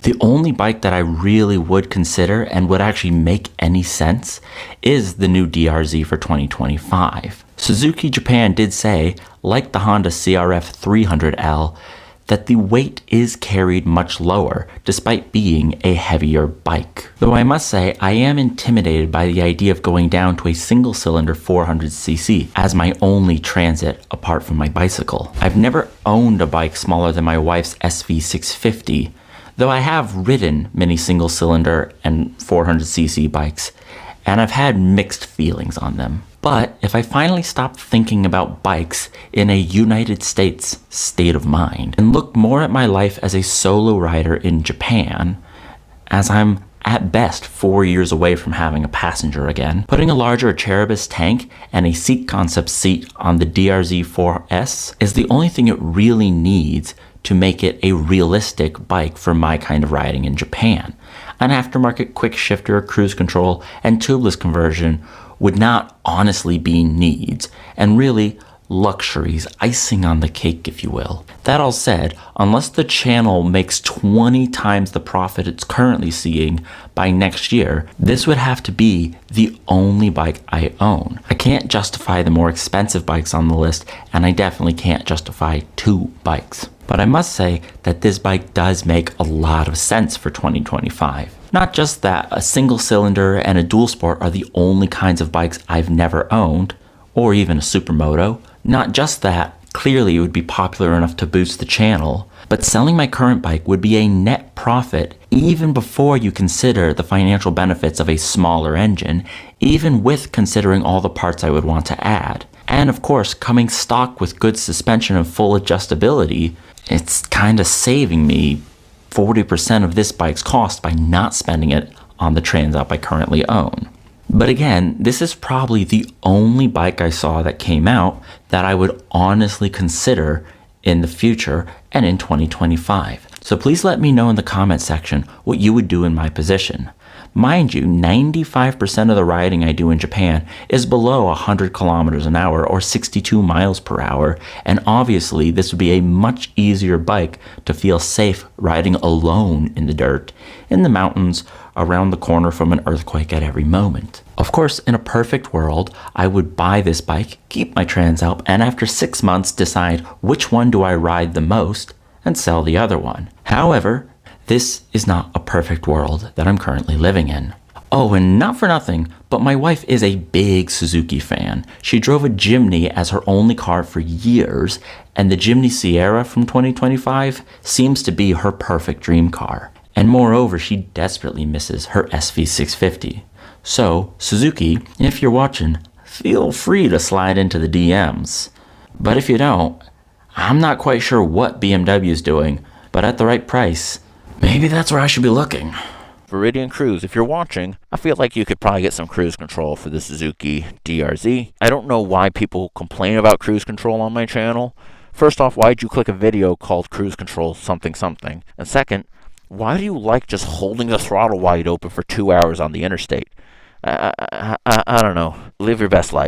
The only bike that I really would consider and would actually make any sense is the new DRZ for 2025. Suzuki Japan did say, like the Honda CRF 300L, that the weight is carried much lower despite being a heavier bike. Though I must say I am intimidated by the idea of going down to a single cylinder 400cc as my only transit apart from my bicycle. I've never owned a bike smaller than my wife's SV650, though I have ridden many single cylinder and 400cc bikes, and I've had mixed feelings on them. But if I finally stop thinking about bikes in a United States state of mind and look more at my life as a solo rider in Japan, as I'm at best 4 years away from having a passenger again, putting a larger Cherbis tank and a seat concept seat on the Drz-4s is the only thing it really needs to make it a realistic bike for my kind of riding in Japan. An aftermarket quick shifter, cruise control, and tubeless conversion would not honestly be needs, and really luxuries, icing on the cake if you will. That all said, unless the channel makes 20 times the profit it's currently seeing by next year, this would have to be the only bike I own. I can't justify the more expensive bikes on the list, and I definitely can't justify 2 bikes. But I must say that this bike does make a lot of sense for 2025. Not just that a single cylinder and a dual sport are the only kinds of bikes I've never owned, or even a supermoto. Not just that clearly it would be popular enough to boost the channel, but selling my current bike would be a net profit even before you consider the financial benefits of a smaller engine, even with considering all the parts I would want to add. And of course, coming stock with good suspension and full adjustability, it's kind of saving me 40% of this bike's cost by not spending it on the Transalp I currently own. But again, this is probably the only bike I saw that came out that I would honestly consider in the future and in 2025. So please let me know in the comment section what you would do in my position. Mind you, 95% of the riding I do in Japan is below 100 kilometers an hour or 62 miles per hour, and obviously this would be a much easier bike to feel safe riding alone in the dirt, in the mountains, around the corner from an earthquake at every moment. Of course, in a perfect world, I would buy this bike, keep my Transalp, and after 6 months decide which one do I ride the most and sell the other one. However, this is not a perfect world that I'm currently living in. Oh, and not for nothing, but my wife is a big Suzuki fan. She drove a Jimny as her only car for years, and the Jimny Sierra from 2025 seems to be her perfect dream car. And moreover, she desperately misses her SV650. So, Suzuki, if you're watching, feel free to slide into the DMs. But if you don't, I'm not quite sure what BMW's doing, but at the right price, maybe that's where I should be looking. Viridian Cruise, if you're watching, I feel like you could probably get some cruise control for the Suzuki DRZ. I don't know why people complain about cruise control on my channel. First off, why'd you click a video called cruise control something something? And second, why do you like just holding the throttle wide open for 2 hours on the interstate? I don't know. Live your best life.